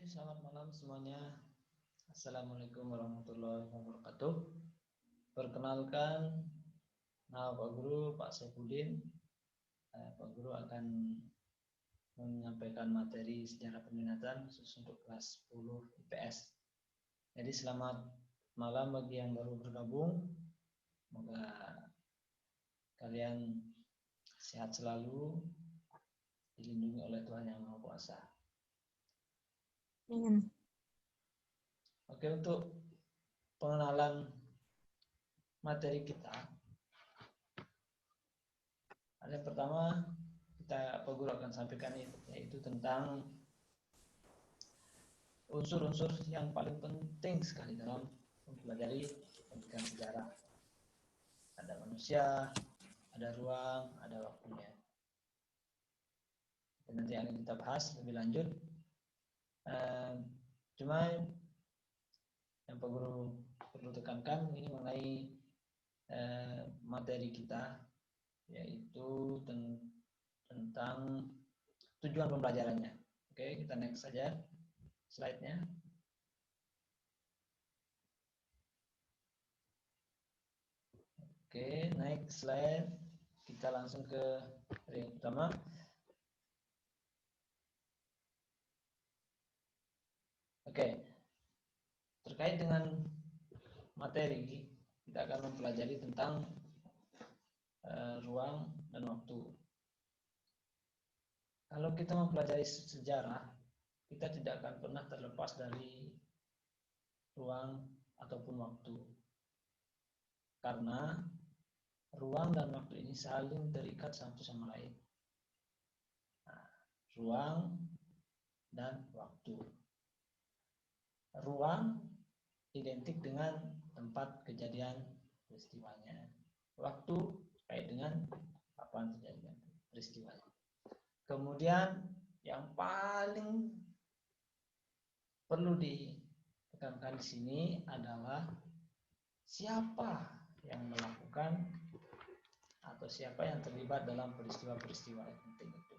selamat malam semuanya. Assalamualaikum warahmatullahi wabarakatuh. Perkenalkan, nama Pak Guru, Pak Saifuddin. Pak Guru akan menyampaikan materi sejarah peminatan khusus untuk kelas 10 IPS. Jadi selamat malam bagi yang baru bergabung. Semoga kalian sehat selalu, dilindungi oleh Tuhan Yang Maha Kuasa. Oke, untuk pengenalan materi kita, yang pertama Pak Guru akan sampaikan yaitu tentang unsur-unsur yang paling penting sekali dalam mempelajari pendidikan sejarah. Ada manusia, ada ruang, ada waktunya. Dan nanti akan kita bahas lebih lanjut. Cuma yang Pak Guru perlu tekankan ini mengenai materi kita, yaitu tentang tujuan pembelajarannya. Oke, kita next saja slide-nya. Oke, next slide. Kita langsung ke yang pertama. Oke, terkait dengan materi, kita akan mempelajari tentang ruang dan waktu. Kalau kita mempelajari sejarah, kita tidak akan pernah terlepas dari ruang ataupun waktu. Karena ruang dan waktu ini saling terikat satu sama lain. Nah, ruang dan waktu. Ruang identik dengan tempat kejadian peristiwanya. Waktu terkait dengan kapan terjadi peristiwanya. Kemudian yang paling perlu ditekankan di sini adalah siapa yang melakukan atau siapa yang terlibat dalam peristiwa-peristiwa yang penting itu.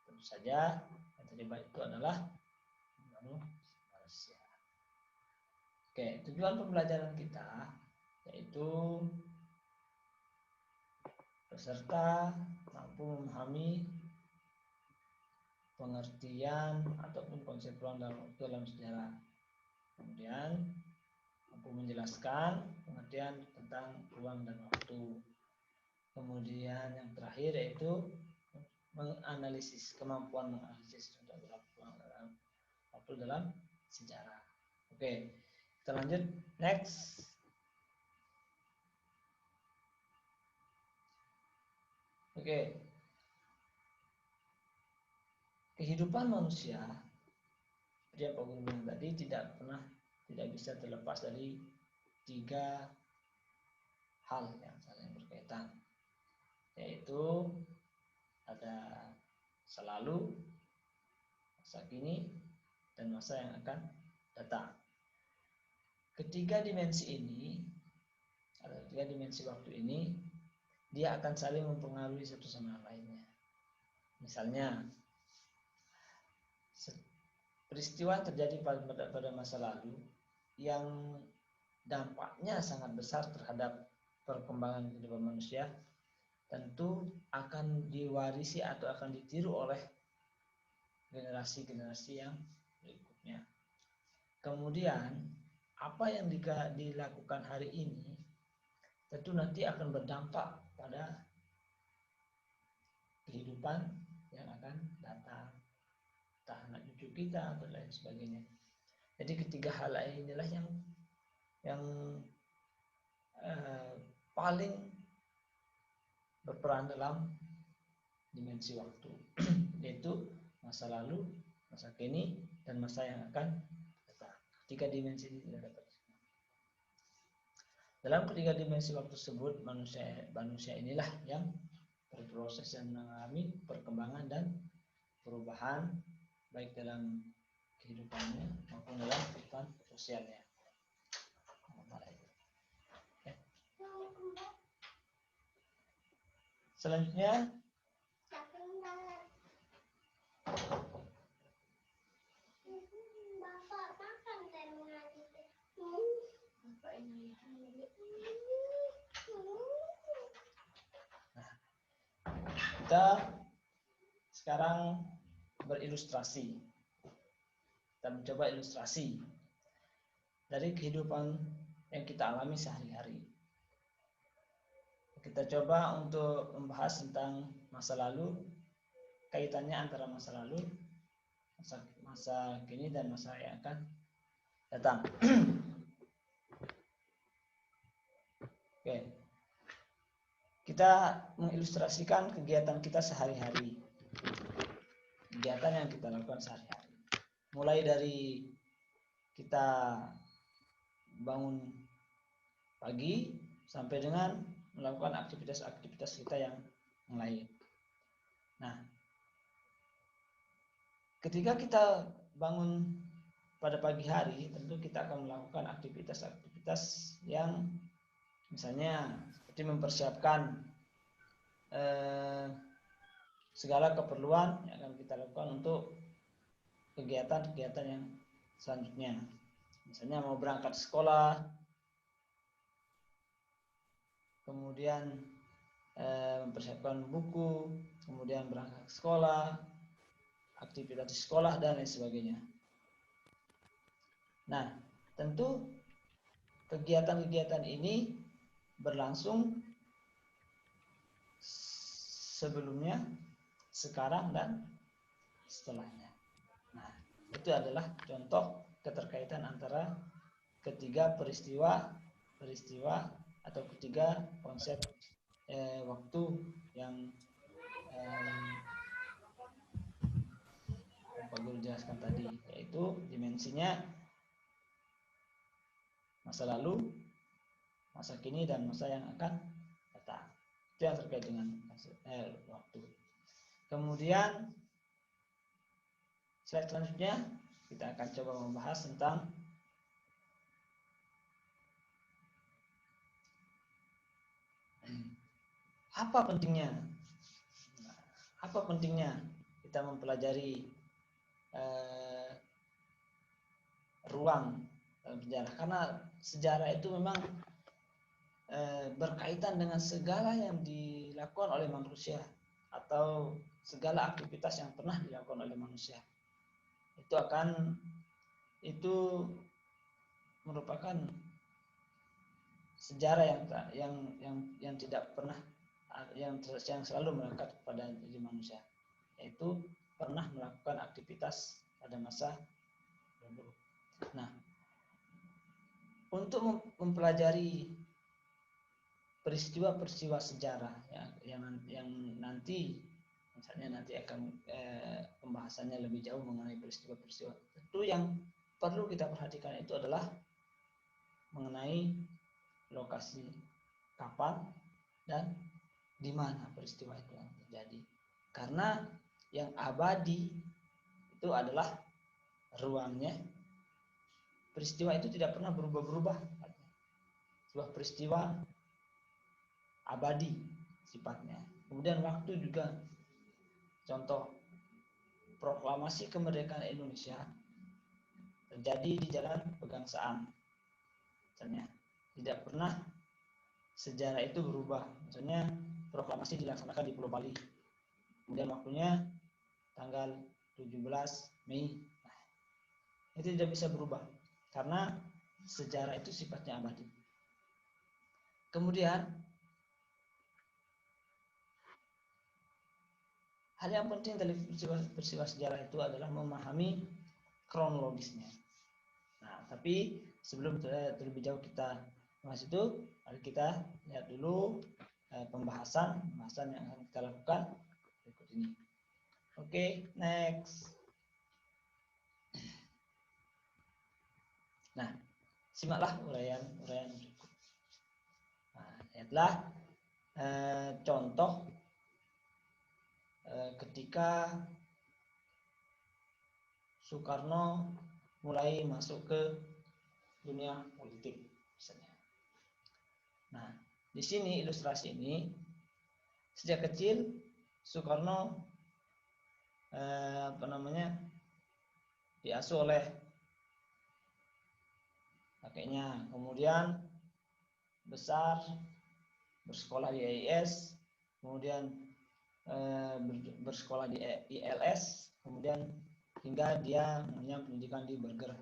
Tentu saja yang terlibat itu adalah manusia. Oke, tujuan pembelajaran kita yaitu peserta mampu memahami pengertian ataupun konsep ruang dalam sejarah. Kemudian mampu menjelaskan pengertian tentang ruang dan waktu. Kemudian yang terakhir yaitu menganalisis, kemampuan menganalisis waktu dalam sejarah. Oke, kita lanjut next. Oke, kehidupan manusia seperti yang Pak Guru bilang tadi tidak bisa terlepas dari 3 hal yang saling berkaitan, yaitu ada masa lalu, masa kini, dan masa yang akan datang. Ketiga dimensi waktu ini, dia akan saling mempengaruhi satu sama lainnya. Misalnya, peristiwa terjadi pada masa lalu yang dampaknya sangat besar terhadap perkembangan kehidupan manusia, tentu akan diwarisi atau akan ditiru oleh generasi-generasi yang berikutnya. Kemudian apa yang dilakukan hari ini tentu nanti akan berdampak pada kehidupan yang akan datang, entah anak cucu kita atau lain sebagainya. Jadi ketiga hal inilah yang paling berperan dalam dimensi waktu, yaitu masa lalu, masa kini, dan masa yang akan datang. Ketiga dimensi ini tidak dapat. Dalam ketiga dimensi waktu tersebut, manusia inilah yang berproses dan mengalami perkembangan dan perubahan baik dalam kehidupannya maupun dalam kehidupan sosialnya. Selanjutnya kita sekarang berilustrasi. Kita mencoba ilustrasi dari kehidupan yang kita alami sehari-hari. Kita coba untuk membahas tentang masa lalu, kaitannya antara masa lalu, masa kini, dan masa yang akan datang. Oke. Kita mengilustrasikan kegiatan kita sehari-hari. Kegiatan yang kita lakukan sehari-hari. Mulai dari kita bangun pagi sampai dengan melakukan aktivitas-aktivitas kita yang lain. Nah, ketika kita bangun pada pagi hari, tentu kita akan melakukan aktivitas-aktivitas yang misalnya seperti mempersiapkan segala keperluan yang akan kita lakukan untuk kegiatan-kegiatan yang selanjutnya. Misalnya mau berangkat sekolah, kemudian mempersiapkan buku, kemudian berangkat ke sekolah, aktivitas di sekolah, dan lain sebagainya. Nah, tentu kegiatan-kegiatan ini berlangsung sebelumnya, sekarang, dan setelahnya. Nah, itu adalah contoh keterkaitan antara ketiga peristiwa atau ketiga konsep waktu yang Pak Guru jelaskan tadi, yaitu dimensinya masa lalu, masa kini, dan masa yang akan datang. Itu yang terkait dengan waktu. Kemudian slide selanjutnya kita akan coba membahas tentang apa pentingnya kita mempelajari ruang dalam sejarah, karena sejarah itu memang berkaitan dengan segala yang dilakukan oleh manusia atau segala aktivitas yang pernah dilakukan oleh manusia. Itu merupakan sejarah yang tidak pernah, yang selalu melekat pada diri manusia, yaitu pernah melakukan aktivitas pada masa dulu. Nah, untuk mempelajari peristiwa-peristiwa sejarah yang nanti misalnya nanti akan pembahasannya lebih jauh mengenai peristiwa-peristiwa, tentu yang perlu kita perhatikan itu adalah mengenai lokasi, kapan, dan di mana peristiwa itu yang terjadi. Karena yang abadi itu adalah ruangnya. Peristiwa itu tidak pernah berubah-ubah. Sebuah peristiwa abadi sifatnya. Kemudian waktu juga. Contoh, proklamasi kemerdekaan Indonesia terjadi di Jalan Pegangsaan. Misalnya, tidak pernah sejarah itu berubah. Misalnya, proklamasi dilaksanakan di Pulau Bali. Kemudian waktunya tanggal 17 Mei. Nah, itu tidak bisa berubah karena sejarah itu sifatnya abadi. Kemudian hal yang penting dari peristiwa sejarah itu adalah memahami kronologisnya. Nah, tapi sebelum terlebih jauh kita bahas itu, mari kita lihat dulu pembahasan yang akan kita lakukan berikut ini. Oke, next. Nah, simaklah uraian berikut. Nah, lihatlah contoh ketika Soekarno mulai masuk ke dunia politik, misalnya. Nah, di sini ilustrasi ini, sejak kecil Soekarno diasuh oleh kakeknya, kemudian besar bersekolah di AIS, kemudian bersekolah di ILS, kemudian hingga dia mengenyam pendidikan di Burger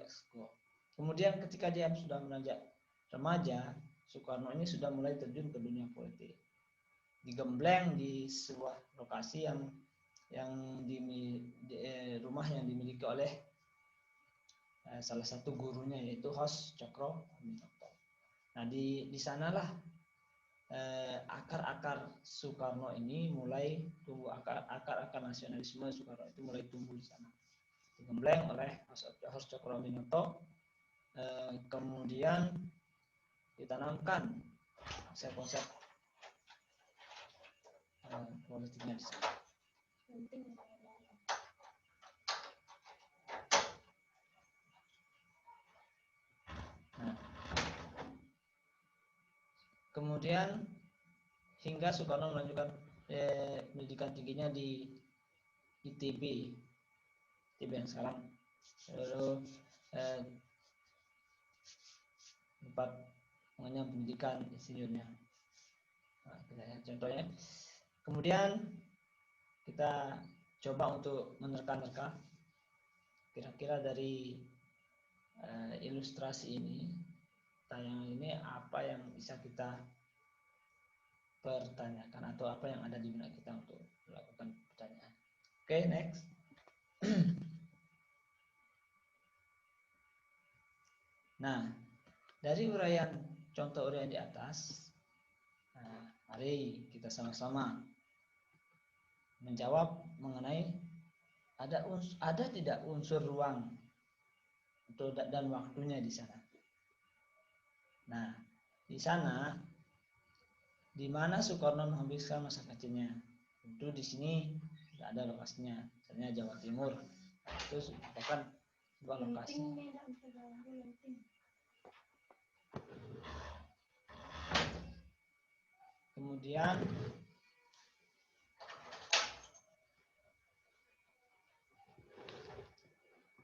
School. Kemudian ketika dia sudah beranjak remaja, Soekarno ini sudah mulai terjun ke dunia politik. Digembleng di sebuah lokasi rumah yang dimiliki oleh salah satu gurunya, yaitu Hos Cokro Aminoto. Nah, di sanalah akar-akar Soekarno ini mulai tumbuh, akar-akar nasionalisme Soekarno itu mulai tumbuh di sana. Digembleng oleh Hos Cokro Aminoto, kemudian ditanamkan konsep-konsep politiknya di sana. Nah, kemudian hingga Soekarno melanjutkan pendidikan tingginya di ITB yang sekarang, lalu tempat mengenyam pendidikan insinyurnya. Nah, contohnya, kemudian kita coba untuk menerka-nerka kira-kira dari ilustrasi ini, tayangan ini, apa yang bisa kita pertanyakan atau apa yang ada di benak kita untuk melakukan pertanyaan. Oke, next. Nah, dari uraian contoh uraian di atas, mari kita sama-sama menjawab mengenai ada tidak unsur ruang dan waktunya di sana. Nah, di sana di mana Soekarno menghabiskan masa kecilnya. Tentu di sini tidak ada lokasinya, misalnya Jawa Timur. Itu merupakan sebuah lokasi. Kemudian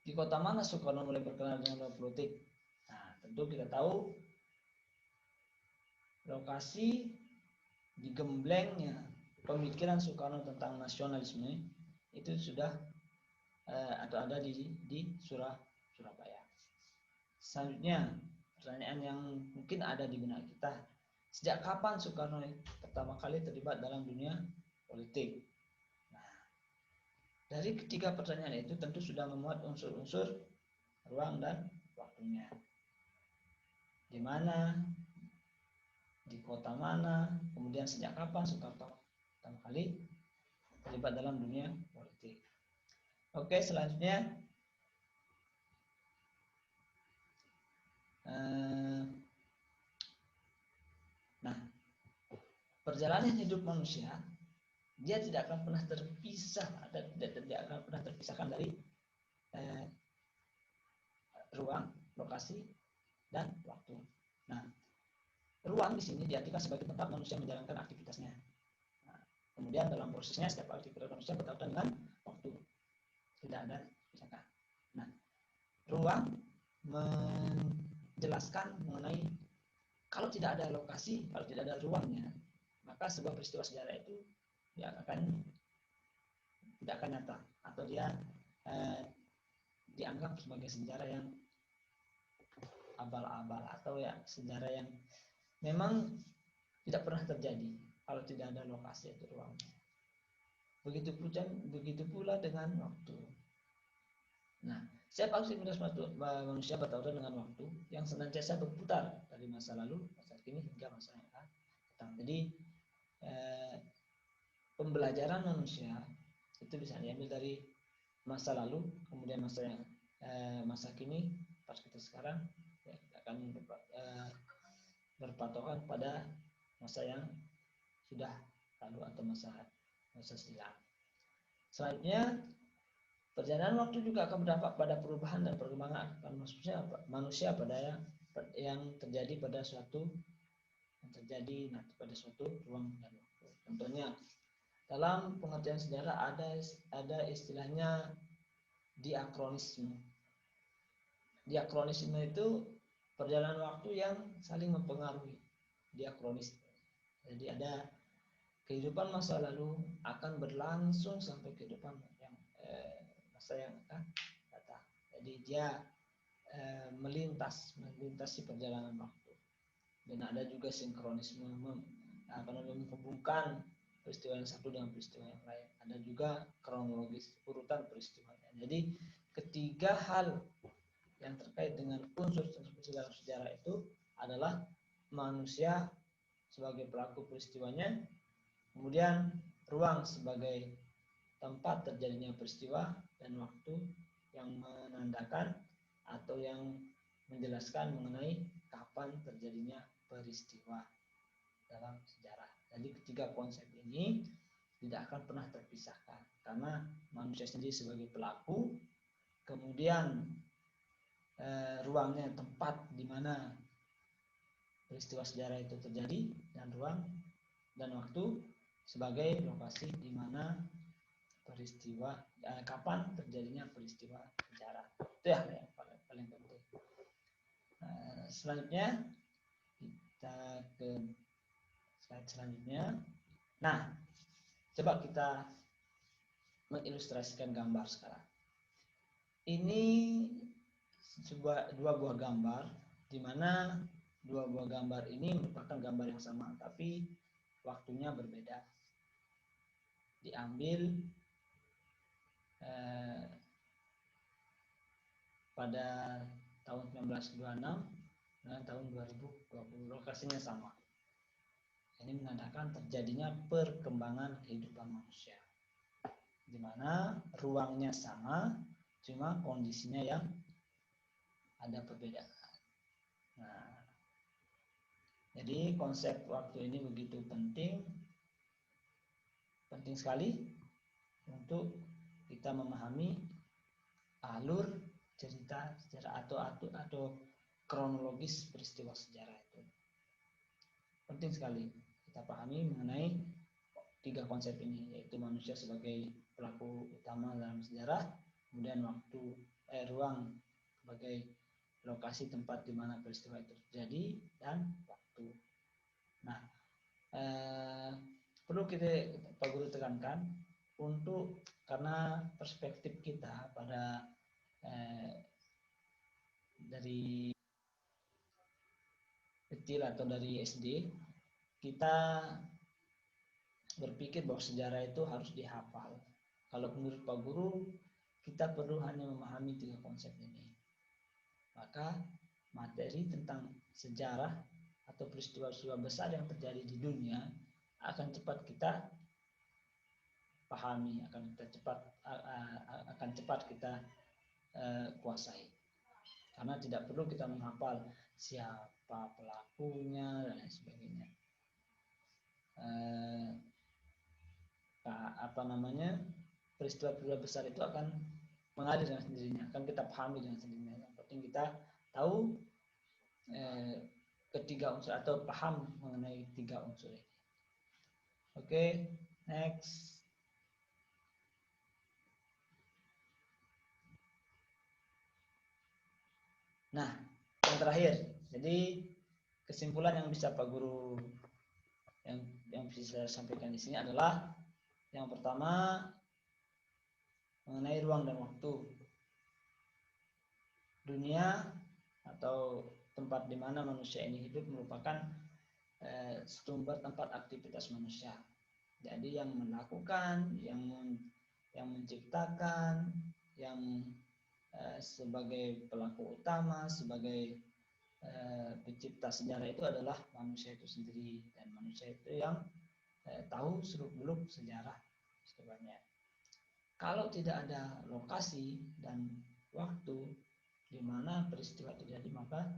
di kota mana Soekarno mulai berkenalan dengan politik? Nah, tentu kita tahu lokasi digemblengnya pemikiran Soekarno tentang nasionalisme itu sudah atau ada di Surabaya. Selanjutnya, pertanyaan yang mungkin ada di benak kita, sejak kapan Soekarno pertama kali terlibat dalam dunia politik? Nah, dari ketiga pertanyaan itu tentu sudah memuat unsur-unsur ruang dan waktunya. Di mana, di kota mana, kemudian sejak kapan Soekarno pertama kali terlibat dalam dunia politik. Oke, selanjutnya nah, perjalanan hidup manusia dia tidak akan pernah terpisah, tidak akan pernah terpisahkan dari ruang, lokasi, dan waktu. Nah, ruang di sini diartikan sebagai tempat manusia menjalankan aktivitasnya. Nah, kemudian dalam prosesnya setiap aktivitas manusia berkaitan dengan waktu, tidak ada pisahkan. Nah, ruang menjelaskan mengenai kalau tidak ada lokasi, kalau tidak ada ruangnya, maka sebuah peristiwa sejarah itu dia tidak akan nyata, atau dia dianggap sebagai sejarah yang abal-abal, atau ya sejarah yang memang tidak pernah terjadi kalau tidak ada lokasi atau ruangnya. Begitu pula dengan waktu. Nah, setiap aktivitas manusia bertautan dengan waktu yang senantiasa berputar dari masa lalu, masa kini hingga masa yang akan datang. Jadi pembelajaran manusia itu bisa diambil dari masa lalu, kemudian masa kini, pas kita sekarang ya, akan berpatokan pada masa yang sudah lalu atau masa silam. Selanjutnya, perjalanan waktu juga akan berdampak pada perubahan dan perkembangan manusia yang terjadi pada suatu ruang dan waktu. Contohnya, dalam pengertian sejarah ada istilahnya diakronisme. Diakronisme itu perjalanan waktu yang saling mempengaruhi. Diakronis. Jadi ada kehidupan masa lalu akan berlangsung sampai kehidupan yang masa yang akan datang. Jadi dia melintasi perjalanan waktu. Dan ada juga sinkronisme, menghubungkan peristiwa yang satu dengan peristiwa yang lain. Ada juga kronologis urutan peristiwanya. Jadi ketiga hal yang terkait dengan unsur dalam sejarah itu adalah manusia sebagai pelaku peristiwanya, kemudian ruang sebagai tempat terjadinya peristiwa, dan waktu yang menandakan atau yang menjelaskan mengenai kapan terjadinya peristiwa dalam sejarah. Jadi ketiga konsep ini tidak akan pernah terpisahkan karena manusia sendiri sebagai pelaku, kemudian ruangnya, tempat di mana peristiwa sejarah itu terjadi, dan ruang dan waktu sebagai lokasi di mana peristiwa kapan terjadinya peristiwa sejarah. Itu ya yang paling penting. Selanjutnya kita ke slide selanjutnya. Nah, coba kita mengilustrasikan gambar sekarang. Ini dua buah gambar, di mana dua buah gambar ini merupakan gambar yang sama, tapi waktunya berbeda. Diambil pada tahun 1926 dengan tahun 2020, lokasinya sama. Ini menandakan terjadinya perkembangan kehidupan manusia, di mana ruangnya sama, cuma kondisinya yang ada perbedaan. Nah, jadi konsep waktu ini begitu penting sekali untuk kita memahami alur cerita sejarah atau kronologis peristiwa sejarah itu. Penting sekali kita pahami mengenai tiga konsep ini, yaitu manusia sebagai pelaku utama dalam sejarah, kemudian ruang sebagai lokasi tempat di mana peristiwa itu terjadi, dan waktu. Nah, perlu Pak Guru tekankan karena perspektif kita pada dari kecil atau dari SD, kita berpikir bahwa sejarah itu harus dihafal. Kalau menurut Pak Guru, kita perlu hanya memahami tiga konsep ini. Maka materi tentang sejarah atau peristiwa-peristiwa besar yang terjadi di dunia akan cepat kita pahami, akan cepat kita kuasai. Karena tidak perlu kita menghafal siapa pelakunya dan lain sebagainya. Peristiwa-peristiwa besar itu akan mengalir dengan sendirinya, akan kita pahami dengan sendirinya. Yang penting kita tahu ketiga unsur atau paham mengenai tiga unsur ini. Oke, next. Nah, yang terakhir, jadi kesimpulan yang bisa Pak Guru yang bisa saya sampaikan di sini adalah yang pertama mengenai ruang dan waktu. Dunia atau tempat di mana manusia ini hidup merupakan sumber tempat aktivitas manusia. Jadi yang melakukan, yang menciptakan, yang sebagai pelaku utama, sebagai pencipta sejarah itu adalah manusia itu sendiri, dan manusia itu yang tahu seluk-beluk sejarah sebenarnya. Kalau tidak ada lokasi dan waktu di mana peristiwa terjadi, maka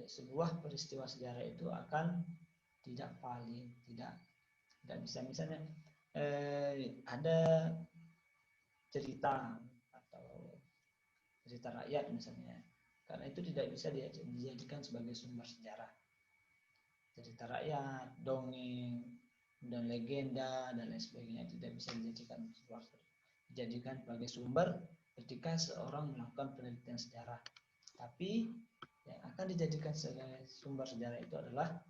sebuah peristiwa sejarah itu akan tidak valid, tidak bisa. Misalnya ada cerita atau cerita rakyat misalnya, karena itu tidak bisa dijadikan sebagai sumber sejarah. Cerita rakyat, dongeng, dan legenda dan lain sebagainya tidak bisa dijadikan sebagai sumber ketika seorang melakukan penelitian sejarah. Tapi yang akan dijadikan sebagai sumber sejarah itu adalah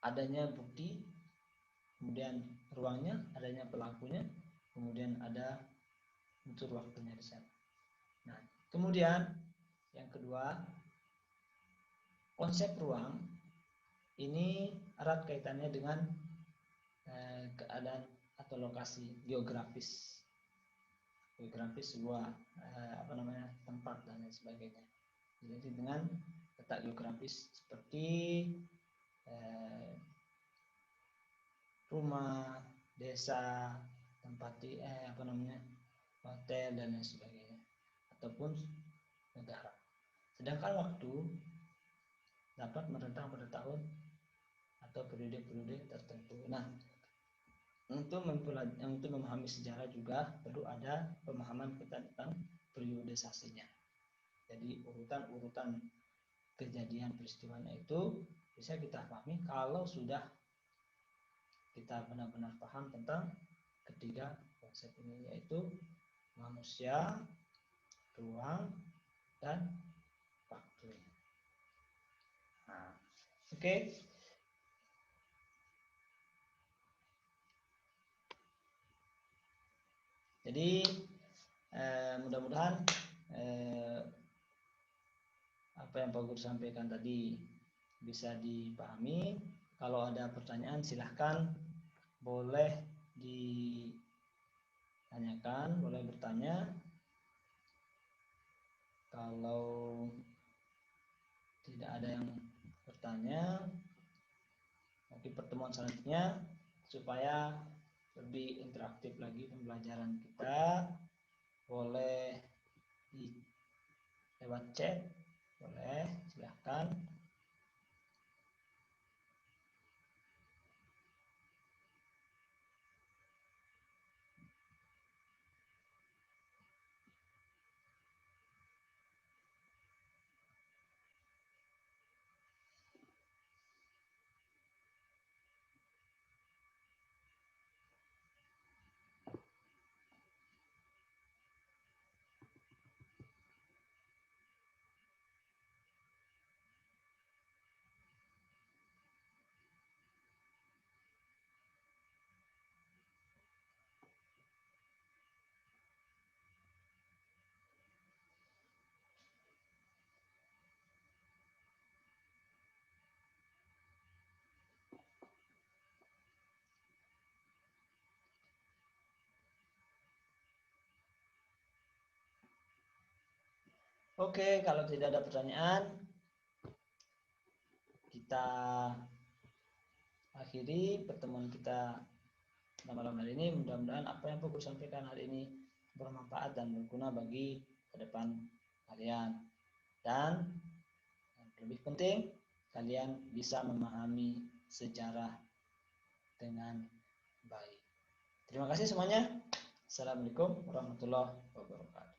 adanya bukti, kemudian ruangnya, adanya pelakunya, kemudian ada unsur waktunya di sana. Nah, kemudian yang kedua, konsep ruang ini erat kaitannya dengan keadaan atau lokasi geografis sebuah tempat dan lain sebagainya. Jadi dengan letak geografis seperti rumah, desa, tempat hotel dan lain sebagainya, ataupun negara. Sedangkan waktu dapat merentang pada tahun atau periode-periode tertentu. Nah, untuk memahami sejarah juga perlu ada pemahaman kita tentang periodisasinya. Jadi urutan-urutan kejadian peristiwanya itu bisa kita pahami kalau sudah kita benar-benar paham tentang ketiga konsep ini, yaitu manusia, ruang, dan waktu. Nah, oke. Jadi mudah-mudahan apa yang Pak Guru sampaikan tadi bisa dipahami. Kalau ada pertanyaan silahkan, boleh ditanyakan, boleh bertanya. Kalau tidak ada yang bertanya, nanti pertemuan selanjutnya supaya lebih interaktif lagi pembelajaran kita, boleh lewat chat, boleh, silahkan. Oke, kalau tidak ada pertanyaan, kita akhiri pertemuan kita malam hari ini. Mudah-mudahan apa yang Pak Guru sampaikan hari ini bermanfaat dan berguna bagi ke depan kalian. Dan yang lebih penting, kalian bisa memahami sejarah dengan baik. Terima kasih semuanya. Assalamualaikum warahmatullahi wabarakatuh.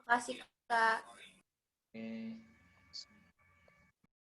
Terima kasih, Kak. Oke.